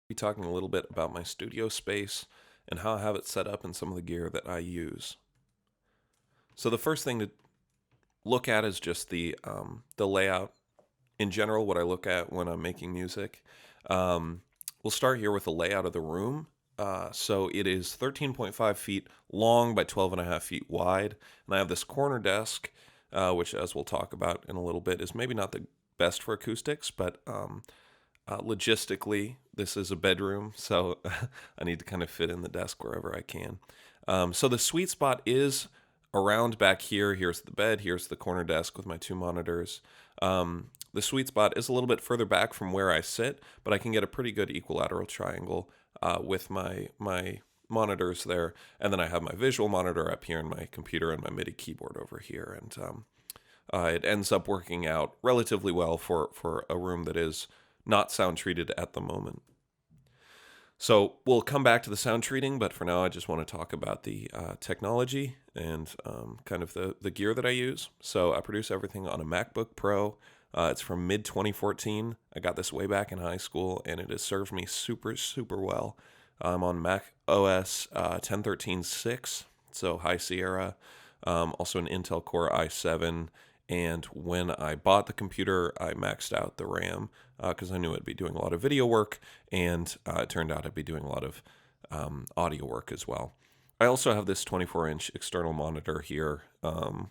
Be talking a little bit about my studio space and how I have it set up and some of the gear that I use. So the first thing to look at is just the layout in general. What I look at when I'm making music. We'll start here with the layout of the room. So it is 13.5 feet long by 12.5 feet wide, and I have this corner desk, which, as we'll talk about in a little bit, is maybe not the best for acoustics, but logistically, this is a bedroom, so I need to kind of fit in the desk wherever I can. So the sweet spot is around back here. Here's the bed. Here's the corner desk with my two monitors. The sweet spot is a little bit further back from where I sit, but I can get a pretty good equilateral triangle with my monitors there. And then I have my visual monitor up here and my computer and my MIDI keyboard over here. And it ends up working out relatively well for a room that is not sound treated at the moment. So we'll come back to the sound treating, but for now I just want to talk about the technology and kind of the gear that I use. So I produce everything on a MacBook Pro. It's from mid 2014. I got this way back in high school, and it has served me super, super well. I'm on Mac OS 10.13.6, so High Sierra, also an Intel Core i7. And when I bought the computer, I maxed out the RAM because I knew I'd be doing a lot of video work, and it turned out I'd be doing a lot of audio work as well. I also have this 24-inch external monitor here,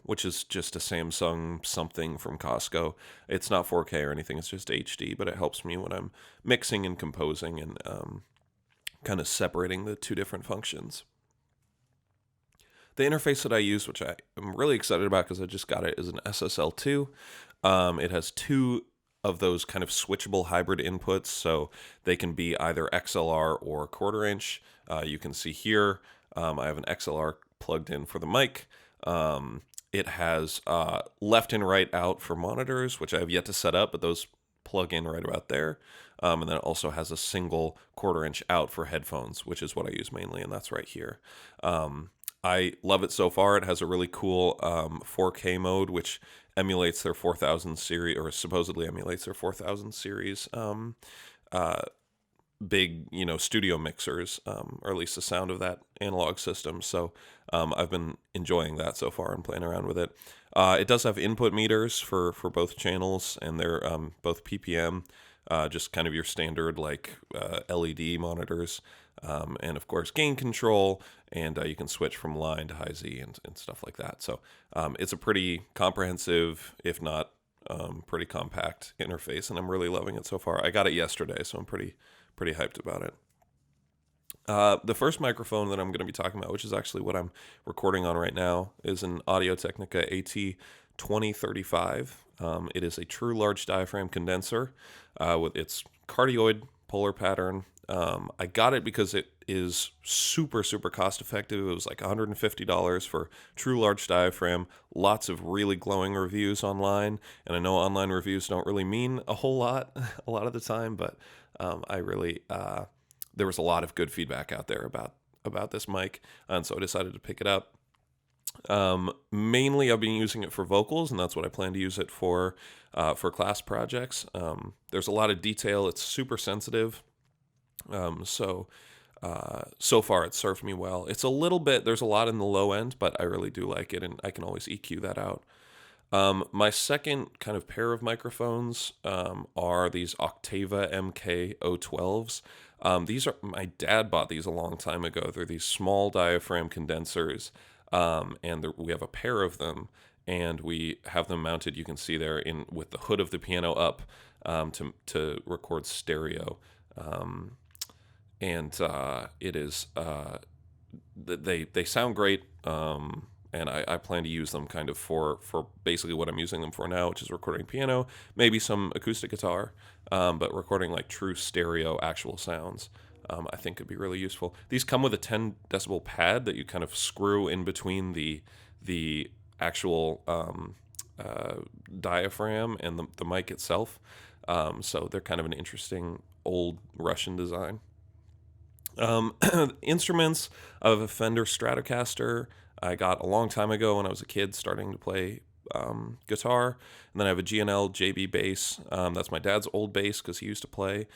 which is just a Samsung something from Costco. It's not 4K or anything, it's just HD, but it helps me when I'm mixing and composing and kind of separating the two different functions. The interface that I use, which I am really excited about because I just got it, is an SSL2. It has two of those kind of switchable hybrid inputs, so they can be either XLR or quarter inch. You can see here, I have an XLR plugged in for the mic. It has left and right out for monitors, which I have yet to set up, but those plug in right about there. And then it also has a single quarter inch out for headphones, which is what I use mainly, and that's right here. I love it so far. It has a really cool 4K mode, which emulates their 4000 series, or supposedly emulates their 4000 series big, studio mixers, or at least the sound of that analog system. So I've been enjoying that so far and playing around with it. It does have input meters for both channels, and they're both PPM, just kind of your standard like LED monitors. And of course gain control, and you can switch from line to high Z and stuff like that. So it's a pretty comprehensive, if not pretty compact interface, and I'm really loving it so far. I got it yesterday, so I'm pretty hyped about it. The first microphone that I'm going to be talking about, which is actually what I'm recording on right now, is an Audio-Technica AT2035. It is a true large diaphragm condenser with its cardioid polar pattern. I got it because it is super, super cost effective. It was like $150 for true large diaphragm. Lots of really glowing reviews online, and I know online reviews don't really mean a whole lot a lot of the time, but I really there was a lot of good feedback out there about this mic, and so I decided to pick it up. Mainly I've been using it for vocals, and that's what I plan to use it for class projects. There's a lot of detail. It's super sensitive. So far it's served me well. It's a little bit, there's a lot in the low end, but I really do like it, and I can always EQ that out. My second kind of pair of microphones are these Octava MK012s. My dad bought these a long time ago. They're these small diaphragm condensers, and we have a pair of them, and we have them mounted, you can see there, in with the hood of the piano up to record stereo. And it is they sound great, and I plan to use them kind of for basically what I'm using them for now, which is recording piano, maybe some acoustic guitar, but recording like true stereo actual sounds. I think could be really useful. These come with a 10 decibel pad that you kind of screw in between the actual diaphragm and the mic itself. So they're kind of an interesting old Russian design. Instruments of a Fender Stratocaster I got a long time ago when I was a kid starting to play guitar, and then I have a G&L JB bass. That's my dad's old bass because he used to play.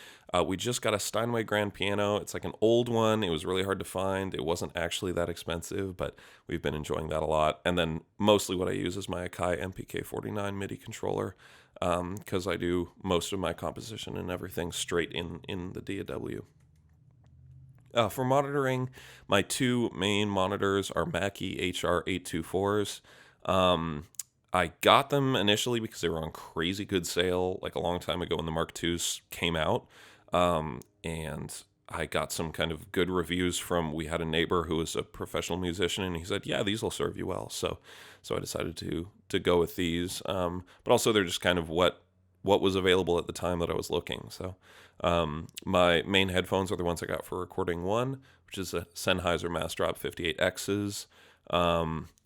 We just got a Steinway grand piano. It's like an old one. It was really hard to find. It wasn't actually that expensive, but we've been enjoying that a lot. And then mostly what I use is my Akai MPK49 MIDI controller, because I do most of my composition and everything straight in the DAW. For monitoring, my two main monitors are Mackie HR824s. I got them initially because they were on crazy good sale like a long time ago when the Mark IIs came out. And I got some kind of good reviews from, we had a neighbor who was a professional musician, and he said, yeah, these will serve you well. So I decided to go with these. But also they're just kind of what was available at the time that I was looking. So my main headphones are the ones I got for recording one, which is a Sennheiser Massdrop 58Xs.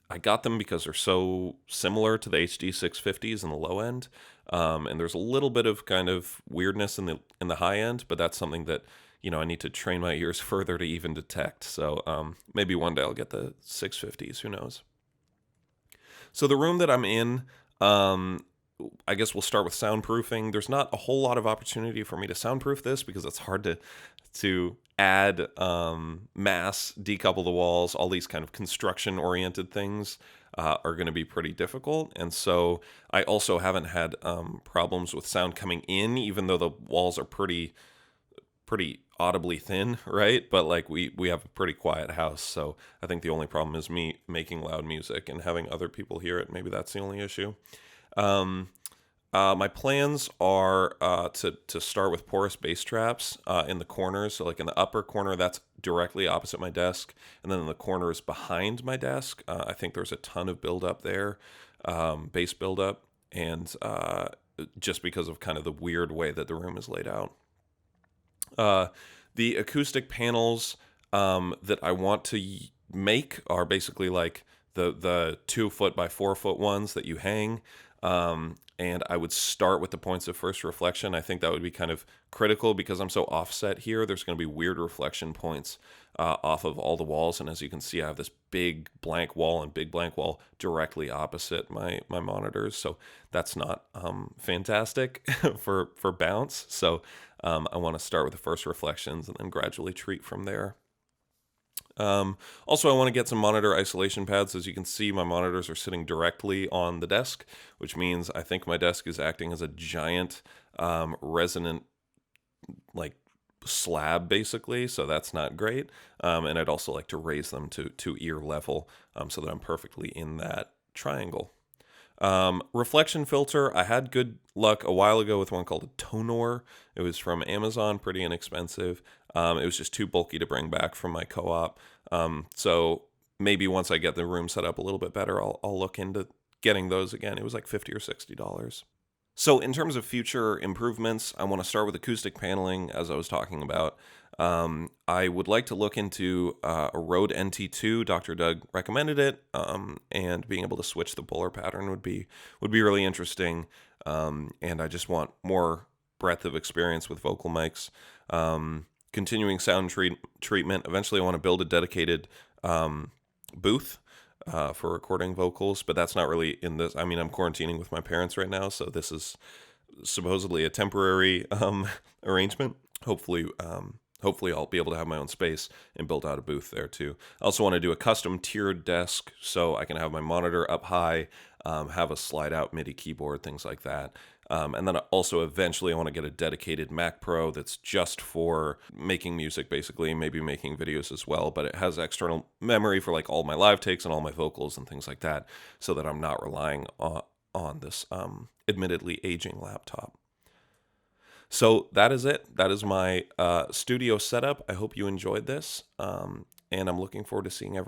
I got them because they're so similar to the HD 650s in the low end, and there's a little bit of kind of weirdness in the high end, but that's something that I need to train my ears further to even detect. So maybe one day I'll get the 650s. Who knows? So the room that I'm in, I guess we'll start with soundproofing. There's not a whole lot of opportunity for me to soundproof this because it's hard to add mass, decouple the walls. All these kind of construction-oriented things are going to be pretty difficult. And so I also haven't had problems with sound coming in, even though the walls are pretty audibly thin, right? But like we have a pretty quiet house, so I think the only problem is me making loud music and having other people hear it. Maybe that's the only issue. My plans are to start with porous bass traps in the corners. So like in the upper corner, that's directly opposite my desk, and then in the corners behind my desk, I think there's a ton of buildup there, bass buildup, and just because of kind of the weird way that the room is laid out. The acoustic panels that I want to make are basically like the 2 foot by 4 foot ones that you hang. And I would start with the points of first reflection. I think that would be kind of critical because I'm so offset here. There's going to be weird reflection points off of all the walls. And as you can see, I have this big blank wall and big blank wall directly opposite my monitors. So that's not fantastic for bounce. So I want to start with the first reflections and then gradually treat from there. Also, I want to get some monitor isolation pads. As you can see, my monitors are sitting directly on the desk, which means I think my desk is acting as a giant resonant like slab, basically. So that's not great. And I'd also like to raise them to ear level so that I'm perfectly in that triangle. Reflection filter, I had good luck a while ago with one called a Tonor. It was from Amazon, pretty inexpensive. It was just too bulky to bring back from my co-op. So maybe once I get the room set up a little bit better, I'll look into getting those again. It was like $50 or $60. So in terms of future improvements, I want to start with acoustic paneling, as I was talking about. I would like to look into a Rode NT2. Dr. Doug recommended it, and being able to switch the bowler pattern would be really interesting. And I just want more breadth of experience with vocal mics. Continuing sound treatment. Eventually, I want to build a dedicated booth for recording vocals, but that's not really in this. I mean, I'm quarantining with my parents right now, so this is supposedly a temporary arrangement. Hopefully I'll be able to have my own space and build out a booth there too. I also want to do a custom tiered desk so I can have my monitor up high, have a slide out MIDI keyboard, things like that. And then also eventually I want to get a dedicated Mac Pro that's just for making music, basically, maybe making videos as well, but it has external memory for like all my live takes and all my vocals and things like that, so that I'm not relying on this admittedly aging laptop. So that is it. That is my studio setup. I hope you enjoyed this, and I'm looking forward to seeing everyone.